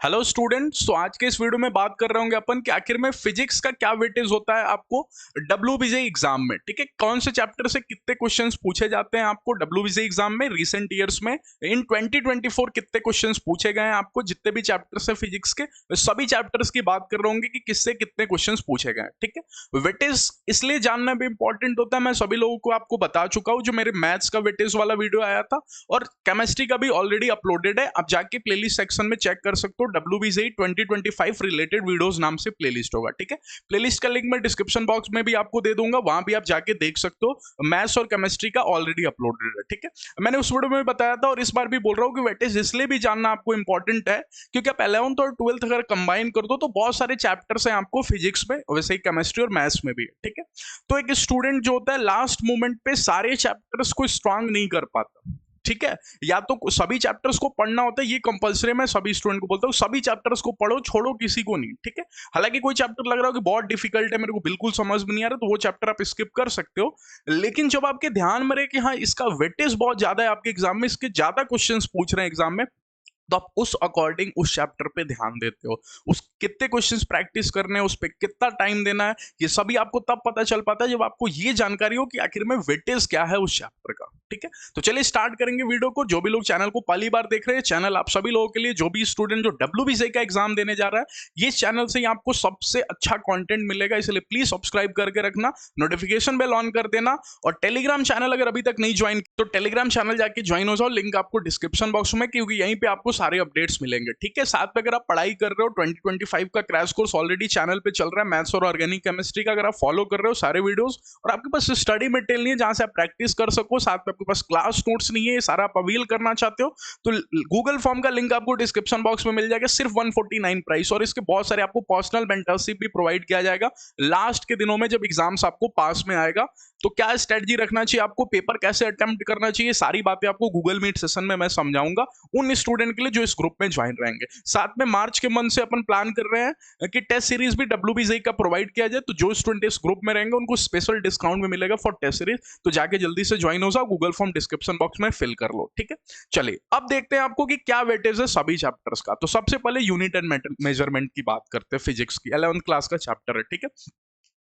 Hello students, तो आज के इस वीडियो में बात कर रहे होंगे अपन कि आखिर में फिजिक्स का क्या वेटेज होता है आपको डब्ल्यूबीजे एग्जाम में। ठीक है, कौन से चैप्टर से कितने क्वेश्चंस पूछे जाते हैं आपको डब्ल्यूबीजे एग्जाम में रिसेंट ईयर्स में। इन 2024 कितने क्वेश्चंस पूछे गए हैं आपको, जितने भी चैप्टर्स है फिजिक्स के सभी चैप्टर्स की बात कर रहे होंगे कि किससे कितने क्वेश्चंस पूछे गए हैं। ठीक है, वेटेज इसलिए जानना भी इंपॉर्टेंट होता है, मैं सभी लोगों को आपको बता चुका हूं, जो मेरे मैथ्स का वेटेज वाला वीडियो आया था और केमिस्ट्री का भी ऑलरेडी अपलोडेड है। आप जाके प्लेलिस्ट सेक्शन में चेक कर सकते हो, डब्ल्यूबीजे 2025 रिलेटेड वीडियोस नाम से प्लेलिस्ट होगा। ठीक है, प्लेलिस्ट का लिंक मैं डिस्क्रिप्शन बॉक्स में भी आपको दे दूंगा, वहां भी आप जाके देख सकते हो। मैथ्स और केमिस्ट्री का ऑलरेडी अपलोडेड है। ठीक है, मैंने उस वीडियो में बताया था और इस बार भी बोल रहा हूँ कि वेटेज इसलिए भी जानना आपको इंपॉर्टेंट है क्योंकि आप 11th और 12th अगर कंबाइन कर दो तो बहुत सारे चैप्टर्स हैं आपको फिजिक्स में, वैसे ही केमिस्ट्री और मैथ्स में भी। ठीक है, तो एक स्टूडेंट जो होता है लास्ट मोमेंट पे सारे चैप्टर्स को स्ट्रांग नहीं कर पाता। ठीक है, या तो सभी चैप्टर्स को पढ़ना होता है, ये कंपलसरी मैं सभी स्टूडेंट को बोलता हूँ, सभी चैप्टर्स को पढ़ो, छोड़ो किसी को नहीं। ठीक है, हालांकि कोई चैप्टर लग रहा हो कि बहुत डिफिकल्ट है, मेरे को बिल्कुल समझ में नहीं आ रहा, तो वो चैप्टर आप स्किप कर सकते हो। लेकिन जब आपके ध्यान में रहे कि हाँ इसका वेटेज बहुत ज्यादा है आपके एग्जाम में, इसके ज्यादा क्वेश्चंस पूछ रहे हैं एग्जाम में, तो आप उस अकॉर्डिंग उस चैप्टर पे ध्यान देते हो, उस कितने क्वेश्चंस प्रैक्टिस करने हैं, उस पे कितना टाइम देना है, ये सभी आपको तब पता चल पाता है जब आपको ये जानकारी हो कि आखिर में वेटेज क्या है उस चैप्टर का। ठीक है, तो चलिए स्टार्ट करेंगे वीडियो को। जो भी लोग चैनल को पहली बार देख रहे हैं, चैनल आप सभी लोगों के लिए, जो भी स्टूडेंट जो डब्ल्यूबीजे का एग्जाम देने जा रहा है, ये चैनल से ही आपको सबसे अच्छा कंटेंट मिलेगा, इसलिए प्लीज सब्सक्राइब करके रखना, नोटिफिकेशन बेल ऑन कर देना। और टेलीग्राम चैनल अगर अभी तक नहीं ज्वाइन तो टेलीग्राम चैनल जाके ज्वाइन हो जाओ, लिंक आपको डिस्क्रिप्शन बॉक्स में, क्योंकि यहीं पे आपको सारे अपडेट्स मिलेंगे। ठीक है, साथ में अगर आप पढ़ाई कर रहे हो 2025 का क्रैश कोर्स ऑलरेडी चैनल पे चल रहा है, मैथ्स और ऑर्गेनिक केमिस्ट्री का, अगर आप फॉलो कर रहे हो सारे वीडियोस और आपके पास स्टडी मटेरियल नहीं है जहां से आप प्रैक्टिस कर सको, साथ में आपके पास क्लास नोट्स नहीं है, ये सारा आप अवेल करना चाहते हो, तो गूगल फॉर्म का लिंक आपको डिस्क्रिप्शन बॉक्स में मिल जाएगा, सिर्फ 149 प्राइस, और इसके बहुत सारे आपको पर्सनल मेंटरशिप भी प्रोवाइड किया जाएगा लास्ट के दिनों में जब एग्जाम्स आपको पास में आएगा। तो क्या स्ट्रेटजी रखना चाहिए आपको, पेपर कैसे अटेम्प्ट करना चाहिए, सारी बातें आपको गूगल मीट सेशन में मैं समझाऊंगा उन स्टूडेंट के लिए जो इस ग्रुप में ज्वाइन रहेंगे। साथ में मार्च के मंथ से अपन प्लान कर रहे हैं कि टेस्ट सीरीज भी डब्ल्यूबीजे का प्रोवाइड किया जाए, तो जो स्टूडेंट इस ग्रुप में रहेंगे उनको स्पेशल डिस्काउंट में मिलेगा फॉर टेस्ट सीरीज, तो जाके जल्दी से ज्वाइन हो जाओ, गूगल फॉर्म डिस्क्रिप्शन बॉक्स में फिल कर लो। ठीक है, चलिए अब देखते हैं आपको कि क्या वेटेज है सभी चैप्टर्स का। तो सबसे पहले यूनिट एंड मेजरमेंट की बात करते हैं, फिजिक्स की 11th क्लास का चैप्टर है। ठीक है,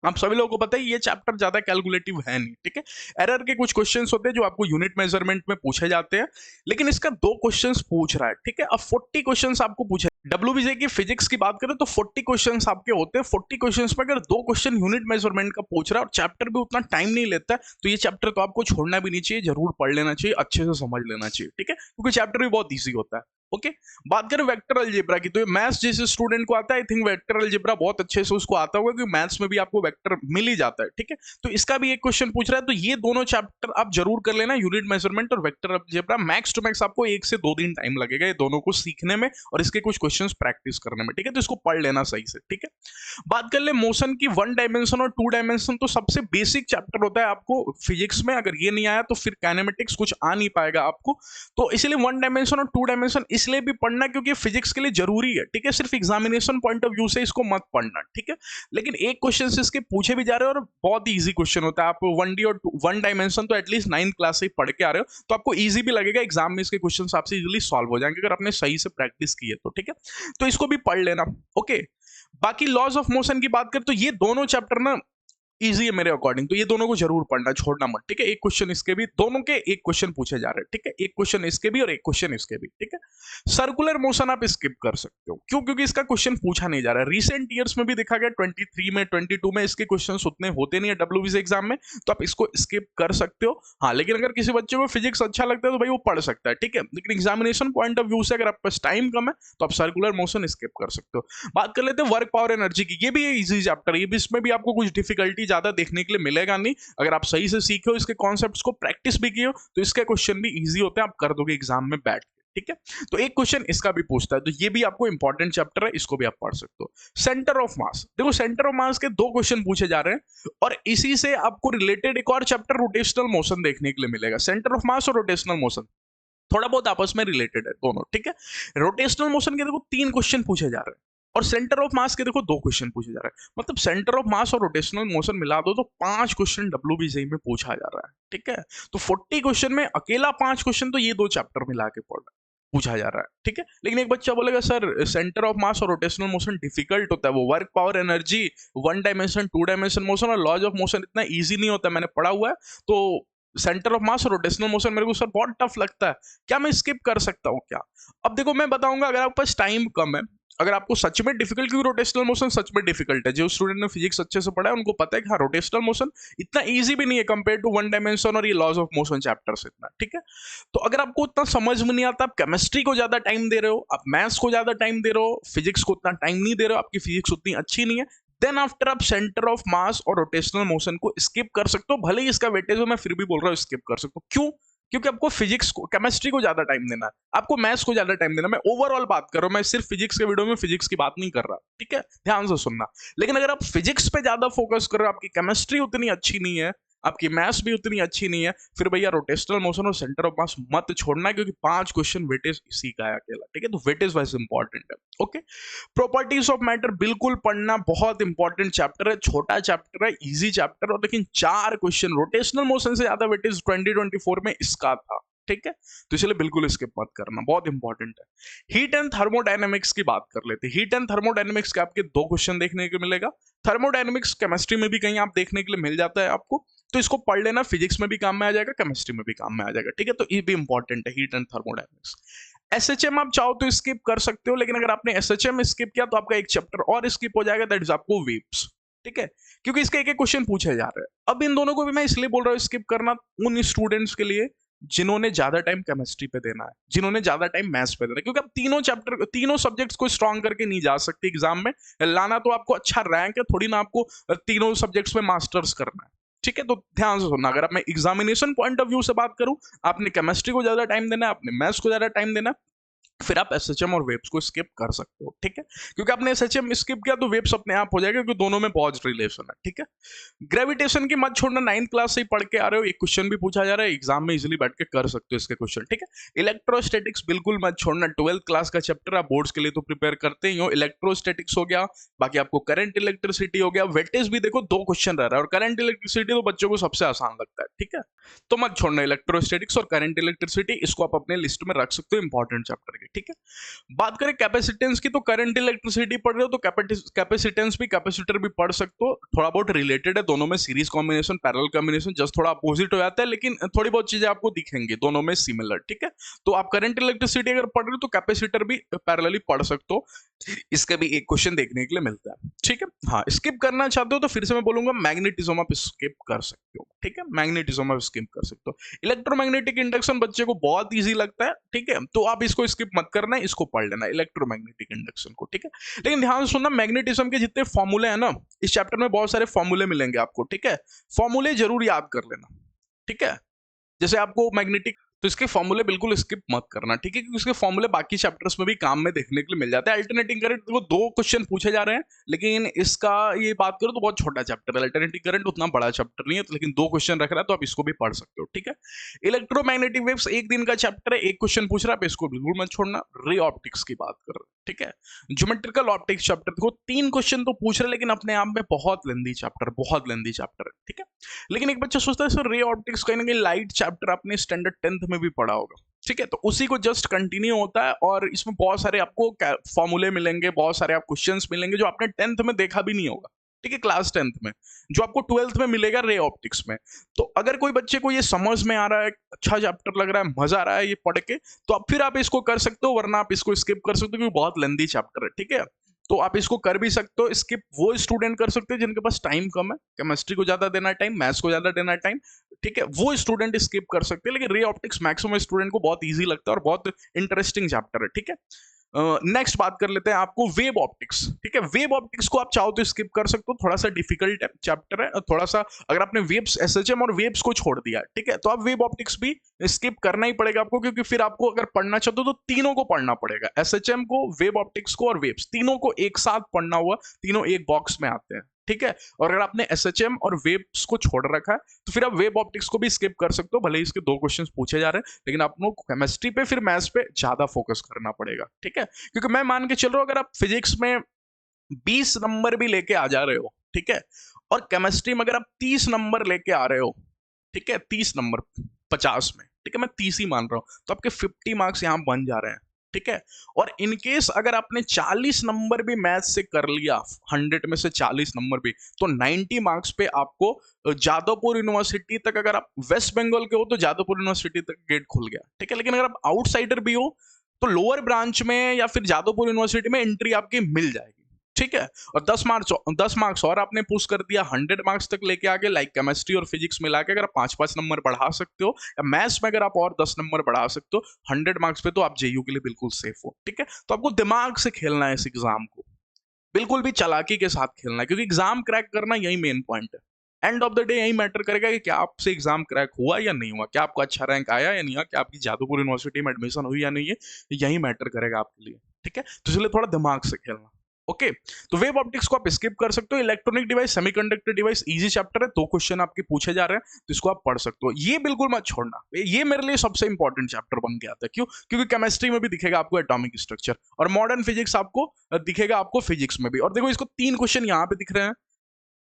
आप सभी लोगों को पता है ये चैप्टर ज्यादा कैलकुलेटिव है नहीं। ठीक है, एरर के कुछ क्वेश्चंस होते हैं जो आपको यूनिट मेजरमेंट में पूछे जाते हैं, लेकिन इसका 2 क्वेश्चंस पूछ रहा है। ठीक है, अब 40 क्वेश्चंस आपको पूछे, डब्ल्यूबीजे की फिजिक्स की बात करें तो 40 क्वेश्चंस आपके होते हैं। 40 क्वेश्चंस में अगर 2 क्वेश्चन यूनिट मेजरमेंट का पूछ रहा है और चैप्टर भी उतना टाइम नहीं लेता है, तो ये चैप्टर तो आपको छोड़ना भी नहीं चाहिए, जरूर पढ़ लेना चाहिए, अच्छे से समझ लेना चाहिए। ठीक है, क्योंकि चैप्टर भी बहुत ईजी होता है। ओके, बात करें वेक्टर अलजेब्रा की, तो ये मैथ्स जैसे स्टूडेंट को आता है, आई थिंक वेक्टर अलजेब्रा बहुत अच्छे से उसको आता होगा, क्योंकि मैथ्स में भी आपको वेक्टर मिल ही जाता है। ठीक है, तो इसका भी एक क्वेश्चन पूछ रहा है, तो ये दोनों चैप्टर आप जरूर कर लेना, यूनिट मेजरमेंट और vector algebra. Max to max आपको 1 से 2 दिन टाइम लगेगा ये दोनों को सीखने में और इसके कुछ क्वेश्चंस प्रैक्टिस करने में। ठीक है, तो इसको पढ़ लेना सही से। ठीक है, बात कर ले मोशन की, 1 डायमेंशन और 2 डायमेंशन तो सबसे बेसिक चैप्टर होता है आपको फिजिक्स में, अगर ये नहीं आया तो फिर काइनेमेटिक्स कुछ आ नहीं पाएगा आपको, तो इसलिए 1 डायमेंशन और 2 डायमेंशन इसलिए भी पढ़ना क्योंकि फिजिक्स के लिए जरूरी है। ठीक है, सिर्फ एग्जामिनेशन पॉइंट ऑफ व्यू से इसको मत पढ़ना। ठीक है, लेकिन एक क्वेश्चन से इसके पूछे भी जा रहे हो और बहुत ही इजी क्वेश्चन होता है, आप 1D और 1 डायमेंशन तो एटलीस्ट 9th क्लास से पढ़ के आ रहे हो, तो आपको इजी भी लगेगा, एग्जाम में इसके क्वेश्चन आपसे इजीली सॉल्व हो जाएंगे अगर आपने सही से प्रैक्टिस की है तो। ठीक है, तो इसको भी पढ़ लेना। ओके, बाकी लॉज ऑफ मोशन की बात करें तो ये दोनों चैप्टर ना इजी है मेरे अकॉर्डिंग, तो ये दोनों को जरूर पढ़ना, छोड़ना मत। ठीक है, एक क्वेश्चन इसके भी, दोनों के एक क्वेश्चन पूछे जा रहे हैं। ठीक है, एक क्वेश्चन इसके भी और एक क्वेश्चन इसके भी। ठीक है, सर्कुलर मोशन आप स्किप कर सकते हो, क्यों? क्योंकि इसका क्वेश्चन पूछा नहीं जा रहा है। रिसेंट ईयर्स में भी देखा गया 23 में 22 में इसके क्वेश्चन उतने होते नहीं है डब्ल्यूबीसी एग्जाम में, तो आप इसको स्किप कर सकते हो। हाँ, लेकिन अगर किसी बच्चे को फिजिक्स अच्छा लगता है तो भाई वो पढ़ सकता है। ठीक है, लेकिन एग्जामिनेशन पॉइंट ऑफ व्यू से अगर आपके पास टाइम कम है तो आप सर्कुलर मोशन स्किप कर सकते हो। बात कर लेते हैं वर्क पावर एनर्जी की, ये भी इजी चैप्टर है, ये भी, इसमें भी आपको कुछ डिफिकल्टी ज्यादा देखने के लिए मिलेगा नहीं। अगर आप सही से सीखे हो, इसके कॉन्सेप्ट्स को प्रैक्टिस भी किए हो, तो इसके क्वेश्चन भी इजी होते हैं, आप कर दोगे एग्जाम में बैठ के। ठीक है, तो एक क्वेश्चन इसका भी पूछता है, तो ये भी आपको इंपॉर्टेंट चैप्टर है, इसको भी आप पढ़ सकते हो। सेंटर ऑफ मास, देखो सेंटर ऑफ मास के 2 क्वेश्चन पूछे जा रहे हैं और इसी से आपको रिलेटेड एक और चैप्टर रोटेशनल मोशन देखने के लिए मिलेगा। सेंटर ऑफ मास और रोटेशनल मोशन थोड़ा बहुत आपस में रिलेटेड है दोनों। ठीक है, रोटेशनल मोशन के देखो 3 क्वेश्चन पूछे जा रहे हैं और सेंटर ऑफ मास के देखो 2 क्वेश्चन पूछे जा रहे हैं, मतलब सेंटर ऑफ मास और रोटेशनल मोशन मिला दो तो 5 क्वेश्चन डब्ल्यूबीसी में पूछा जा रहा है। ठीक है, तो 40 क्वेश्चन में अकेला 5 क्वेश्चन तो ये 2 चैप्टर मिला के पढ़ रहा है। पूछा जा रहा है, ठीक है। लेकिन एक बच्चा बोलेगा सर सेंटर ऑफ मास और रोटेशनल मोशन डिफिकल्ट होता है, वो work power energy, one dimension two dimension motion और लॉज ऑफ मोशन इतना इजी नहीं होता, मैंने पढ़ा हुआ है, तो सेंटर ऑफ मास और रोटेशनल मोशन मेरे को सर बहुत टफ लगता है, क्या मैं स्किप कर सकता हूँ क्या? अब देखो मैं बताऊंगा, अगर आपके पास टाइम कम है, अगर आपको सच में डिफिकल्ट, क्योंकि रोटेशनल मोशन सच में डिफिकल्ट है, जो स्टूडेंट ने फिजिक्स अच्छे से पढ़ा है उनको पता है कि हाँ रोटेशनल मोशन इतना इजी भी नहीं है कंपेयर टू वन डायमेंशन और ये लॉज ऑफ मोशन चैप्टर से इतना, ठीक है। तो अगर आपको उतना समझ में नहीं आता, आप केमिस्ट्री को ज्यादा टाइम दे रहे हो, आप मैथ्स को ज्यादा टाइम दे रहे हो, फिजिक्स को उतना टाइम नहीं दे रहे हो, आपकी फिजिक्स उतनी अच्छी नहीं है, देन आफ्टर आप सेंटर ऑफ मास और रोटेशनल मोशन को स्किप कर सकते हो, भले ही इसका वेटेज हो, मैं फिर भी बोल रहा हूँ स्किप कर सकते हो। क्यों? क्योंकि आपको फिजिक्स को, केमिस्ट्री को ज्यादा टाइम देना है, आपको मैथ्स को ज्यादा टाइम देना है। मैं ओवरऑल बात कर रहा हूं, मैं सिर्फ फिजिक्स के वीडियो में फिजिक्स की बात नहीं कर रहा, ठीक है, ध्यान से सुनना। लेकिन अगर आप फिजिक्स पे ज्यादा फोकस कर रहे हो, आपकी केमिस्ट्री उतनी अच्छी नहीं है, आपकी मैथ्स भी उतनी अच्छी नहीं है, फिर भैया रोटेशनल मोशन और सेंटर ऑफ मास मत छोड़ना, क्योंकि 5 क्वेश्चन वेटेज इसी का है अकेला, ठीक है। तो वेटेज वाइज इंपॉर्टेंट है, ओके। प्रॉपर्टीज ऑफ मैटर बिल्कुल पढ़ना, बहुत इंपॉर्टेंट चैप्टर है, छोटा चैप्टर है, इजी चैप्टर, और लेकिन 4 क्वेश्चन रोटेशनल मोशन से ज्यादा वेटेज 2024 में इसका था, ठीक है। तो इसलिए बिल्कुल स्किप मत करना, बहुत इंपॉर्टेंट है। हीट एंड थर्मोडायनेमिक्स की बात कर लेते हैं। हीट एंड थर्मोडायनेमिक्स के आपके 2 क्वेश्चन देखने को मिलेगा। थर्मोडायनेमिक्स केमिस्ट्री में भी कहीं आप देखने के लिए मिल जाता है आपको, तो इसको पढ़ लेना, फिजिक्स में भी काम में आ जाएगा, केमिस्ट्री में भी काम में आ जाएगा, ठीक है। तो ये भी इंपॉर्टेंट है, हीट एंड थर्मोडायनेमिक्स। एसएचएम आप चाहो तो स्किप कर सकते हो, लेकिन अगर आपने एसएचएम स्किप किया तो आपका एक चैप्टर और स्किप हो जाएगा, दैट इज आपको वेव्स, ठीक है, क्योंकि इसके एक एक क्वेश्चन पूछे जा रहे हैं। अब इन दोनों को भी मैं इसलिए बोल रहा हूँ स्किप करना, उन स्टूडेंट्स के लिए जिन्होंने ज्यादा टाइम केमिस्ट्री पे देना है, जिन्होंने ज्यादा टाइम मैथ्स पे देना है, क्योंकि आप तीनों चैप्टर, तीनों सब्जेक्ट्स को स्ट्रॉन्ग करके नहीं जा सकते एग्जाम में। लाना तो आपको अच्छा रैंक है, थोड़ी ना आपको तीनों सब्जेक्ट्स में मास्टर्स करना है, ठीक है। तो ध्यान से सुनना, अगर आप मैं एग्जामिनेशन पॉइंट ऑफ व्यू से बात करूं, आपने केमिस्ट्री को ज्यादा टाइम देना है, आपने मैथ्स को ज्यादा टाइम देना है, फिर आप एसएचएम और वेब्स को स्किप कर सकते हो, ठीक है। क्योंकि आपने एसएचएम स्किप किया तो वेब्स अपने आप हो जाएगा, क्योंकि दोनों में बहुत रिलेशन है, ठीक है। ग्रेविटेशन की मत छोड़ना, 9th क्लास से ही पढ़ के आ रहे हो, एक क्वेश्चन भी पूछा जा रहा है एग्जाम में, इजीली बैठ के कर सकते हो इसके क्वेश्चन, ठीक है। इलेक्ट्रोस्टैटिक्स बिल्कुल मत छोड़ना, 12th क्लास का चैप्टर, आप बोर्ड्स के लिए तो प्रिपेयर करते ही हो। इलेक्ट्रोस्टैटिक्स हो गया, बाकी आपको करंट इलेक्ट्रिसिटी हो गया, वेटेज भी देखो 2 क्वेश्चन रह रहा है, और करंट इलेक्ट्रिसिटी तो बच्चों को सबसे आसान लगता है, ठीक है। तो मत छोड़ना इलेक्ट्रोस्टैटिक्स और करंट इलेक्ट्रिसिटी, इसको आप अपने लिस्ट में रख सकते हो इंपॉर्टेंट चैप्टर के, ठीक है। बात करें कैपेसिटेंस की, तो करंट इलेक्ट्रिसिटी पढ़ रहे हो तो कैपेसिटेंस भी, कैपेसिटर भी पढ़ सकते हो, थोड़ा बहुत रिलेटेड है दोनों में, series combination parallel combination just थोड़ा अपोजिट हो जाता है, लेकिन थोड़ी बहुत चीजें आपको दिखेंगी दोनों में सिमिलर, ठीक है। तो आप करंट इलेक्ट्रिसिटी अगर पढ़ रहे हो तो कैपेसिटर भी पैरेलली पढ़ सकते हो, इसका भी एक क्वेश्चन देखने के लिए मिलता है, ठीक है। हाँ, स्किप करना चाहते हो तो फिर से मैं बोलूंगा मैग्नेटिज्म आप स्किप कर सकते हो, ठीक है, मैग्नेटिज्म आप स्किप कर सकते हो। इलेक्ट्रोमैग्नेटिक इंडक्शन बच्चे को बहुत इजी लगता है, ठीक है, तो आप इसको स्किप मत करना, इसको पढ़ लेना इलेक्ट्रोमैग्नेटिक इंडक्शन को, ठीक है। लेकिन ध्यान सुनना, मैग्नेटिज्म के जितने फॉर्मूले हैं ना, इस चैप्टर में बहुत सारे फॉर्मूले मिलेंगे आपको, ठीक है। फॉर्मूले जरूर याद कर लेना, ठीक है। जैसे आपको मैग्नेटिक, तो इसके फॉर्मूले बिल्कुल स्किप मत करना, ठीक है, क्योंकि इसके फॉर्मूले बाकी चैप्टर्स में भी काम में देखने के लिए मिल जाता है। अल्टरनेटिंग करंट देखो 2 क्वेश्चन पूछे जा रहे हैं, लेकिन इसका ये बात करो तो बहुत छोटा चैप्टर है, अल्टरनेटिंग करंट उतना बड़ा चैप्टर नहीं है, तो लेकिन 2 क्वेश्चन रख रहा है तो आप इसको भी पढ़ सकते हो, ठीक है। इलेक्ट्रोमैग्नेटिक वेव्स 1 दिन का चैप्टर है, 1 क्वेश्चन पूछ रहा है, आप इसको बिल्कुल मत छोड़ना। रे ऑप्टिक्स की बात कर रहे हैं, ठीक है। ज्योमेट्रिकल ऑप्टिक्स चैप्टर देखो 3 क्वेश्चन तो पूछ रहे हैं, लेकिन अपने आप में बहुत लेंदी चैप्टर, बहुत लेंदी चैप्टर है, ठीक है। लेकिन एक बच्चा सोचता है सर रे ऑप्टिक्स कहीं ना कहीं लाइट चैप्टर आपने स्टैंडर्ड 10th में भी पढ़ा होगा, ठीक है, तो उसी को जस्ट कंटिन्यू होता है, और इसमें बहुत सारे आपको फॉर्मूले मिलेंगे, बहुत सारे आप क्वेश्चंस मिलेंगे जो आपने 10th में देखा भी नहीं होगा, ठीक है, क्लास 10th में, जो आपको 12th में मिलेगा रे ऑप्टिक्स में। तो अगर कोई बच्चे को ये समझ में आ रहा है, अच्छा चैप्टर लग रहा है, मजा आ रहा है ये पढ़ के, तो अब फिर आप इसको कर सकते हो, वरना आप इसको स्किप कर सकते हो, क्योंकि बहुत लेंदी चैप्टर है, ठीक है। तो आप इसको कर भी सकते हो स्किप, वो स्टूडेंट कर सकते हैं जिनके पास टाइम कम है, केमिस्ट्री को ज्यादा देना है टाइम, मैथ्स को ज्यादा देना है टाइम, ठीक है, वो स्टूडेंट स्किप कर सकते हैं। लेकिन रे ऑप्टिक्स मैक्सिमम स्टूडेंट को बहुत इजी लगता है और बहुत इंटरेस्टिंग चैप्टर है, ठीक है। नेक्स्ट बात कर लेते हैं आपको वेव ऑप्टिक्स, ठीक है। वेव ऑप्टिक्स को आप चाहो तो स्किप कर सकते हो, थोड़ा सा डिफिकल्ट चैप्टर है, थोड़ा सा, अगर आपने वेव्स, एसएचएम और वेव्स को छोड़ दिया, ठीक है, तो आप वेव ऑप्टिक्स भी स्किप करना ही पड़ेगा आपको, क्योंकि फिर आपको अगर पढ़ना चाहते हो तो तीनों को पढ़ना पड़ेगा, एसएचएम को, वेव ऑप्टिक्स को और वेव्स, तीनों को एक साथ पढ़ना हुआ, तीनों एक बॉक्स में आते हैं, ठीक है। और अगर आपने एसएचएम और वेव्स को छोड़ रखा है तो फिर आप वेव ऑप्टिक्स को भी स्किप कर सकते हो, भले ही इसके 2 क्वेश्चंस पूछे जा रहे हैं, लेकिन आपको केमिस्ट्री पे फिर मैथ्स पे ज्यादा फोकस करना पड़ेगा, ठीक है। क्योंकि मैं मान के चल रहा हूं अगर आप फिजिक्स में 20 नंबर भी लेके आ जा रहे हो, ठीक है, और केमिस्ट्री में अगर आप 30 नंबर लेके आ रहे हो, ठीक है, 30 नंबर 50 में, ठीक है, मैं 30 ही मान रहा हूं, तो आपके 50 मार्क्स यहां बन जा रहे हैं, ठीक है। और इनकेस अगर आपने 40 नंबर भी मैथ से कर लिया, 100 में से 40 नंबर भी, तो 90 मार्क्स पे आपको जादवपुर यूनिवर्सिटी तक, अगर आप वेस्ट बंगाल के हो तो जादवपुर यूनिवर्सिटी तक गेट खुल गया, ठीक है। लेकिन अगर आप आउटसाइडर भी हो तो लोअर ब्रांच में या फिर जादवपुर यूनिवर्सिटी में एंट्री आपकी मिल जाएगी, ठीक है। और 10 मार्क्स और आपने पुश कर दिया, 100 मार्क्स तक लेके आगे, लाइक केमिस्ट्री और फिजिक्स मिला के अगर आप 5-5 नंबर बढ़ा सकते हो, या मैथ्स में अगर आप और 10 नंबर बढ़ा सकते हो 100 मार्क्स पे, तो आप जेयू के लिए बिल्कुल सेफ हो, ठीक है। तो आपको दिमाग से खेलना है इस एग्जाम को, बिल्कुल भी चालाकी के साथ खेलना है, क्योंकि एग्जाम क्रैक करना यही मेन पॉइंट है। एंड ऑफ द डे यही मैटर करेगा कि क्या आपसे एग्जाम क्रैक हुआ या नहीं हुआ, क्या आपको अच्छा रैंक आया या नहीं आया, क्या आपकी जादवपुर यूनिवर्सिटी में एडमिशन हुई या नहीं है, यही मैटर करेगा आपके लिए, ठीक है। तो इसलिए थोड़ा दिमाग से खेलना। ओके, तो वेव ऑप्टिक्स को आप स्किप कर सकते हो। Electronic device, semiconductor device, easy chapter है, 2 क्वेश्चन आपके पूछे जा रहे हैं, तो इसको आप पढ़ सकते हो। ये बिल्कुल मत छोड़ना, ये मेरे लिए सबसे इंपॉर्टेंट चैप्टर बन गया था। क्यों? क्योंकि केमिस्ट्री में भी दिखेगा आपको एटॉमिक स्ट्रक्चर, और मॉडर्न फिजिक्स आपको दिखेगा आपको फिजिक्स में भी। और देखो, इसको 3 क्वेश्चन यहाँ पे दिख रहे हैं,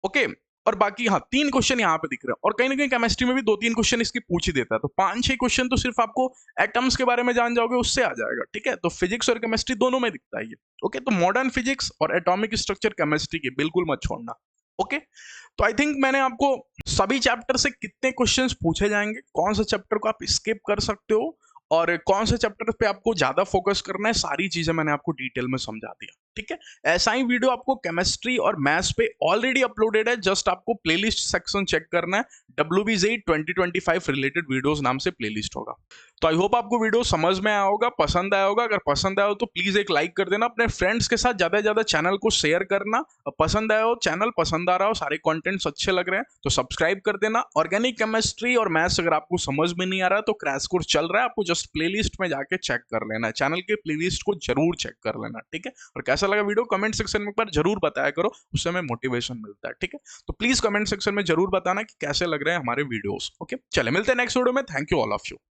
ओके, और बाकी हाँ 3 क्वेश्चन यहाँ पे दिख रहे हैं, और कहीं ना कहीं केमिस्ट्री में भी 2-3 क्वेश्चन इसकी पूछ ही देता है, तो 5-6 क्वेश्चन तो सिर्फ आपको एटम्स के बारे में जान जाओगे उससे आ जाएगा, ठीक है। तो फिजिक्स और केमिस्ट्री दोनों में दिखता है ये, ओके। तो मॉडर्न फिजिक्स और एटॉमिक स्ट्रक्चर केमिस्ट्री की बिल्कुल मत छोड़ना, ओके। तो आई थिंक मैंने आपको सभी चैप्टर से कितने क्वेश्चंस पूछे जाएंगे, कौन सा चैप्टर को आप स्किप कर सकते हो, और कौन से चैप्टर पे आपको ज्यादा फोकस करना है, सारी चीजें मैंने आपको डिटेल में समझा दिया, ठीक है। ऐसा ही वीडियो आपको केमिस्ट्री और मैथ्स पे ऑलरेडी अपलोडेड है, जस्ट आपको प्लेलिस्ट सेक्शन चेक करना है, WBJEE 2025 रिलेटेड वीडियोस नाम से प्लेलिस्ट होगा। तो आई होप आपको वीडियो समझ में आया होगा, पसंद आया होगा। अगर पसंद आया हो तो प्लीज एक लाइक कर देना, अपने फ्रेंड्स के साथ ज्यादा से ज्यादा चैनल को शेयर करना। पसंद आया हो चैनल, पसंद आ रहा हो, सारे कंटेंट्स अच्छे लग रहे हैं तो सब्सक्राइब कर देना। ऑर्गेनिक केमिस्ट्री और मैथ्स अगर आपको समझ में नहीं आ रहा तो क्रैश कोर्स चल रहा है, आपको जस्ट प्लेलिस्ट में जाके चेक कर लेना है, चैनल के प्लेलिस्ट को जरूर चेक कर लेना, ठीक है। और कैसा लगा वीडियो कमेंट सेक्शन में एक बार जरूर बताया करो, उससे हमें मोटिवेशन मिलता है, ठीक है। तो प्लीज कमेंट सेक्शन में जरूर बताना कि कैसे लग रहे हैं हमारे वीडियोस, ओके। चले मिलते हैं नेक्स्ट वीडियो में, thank you all of you.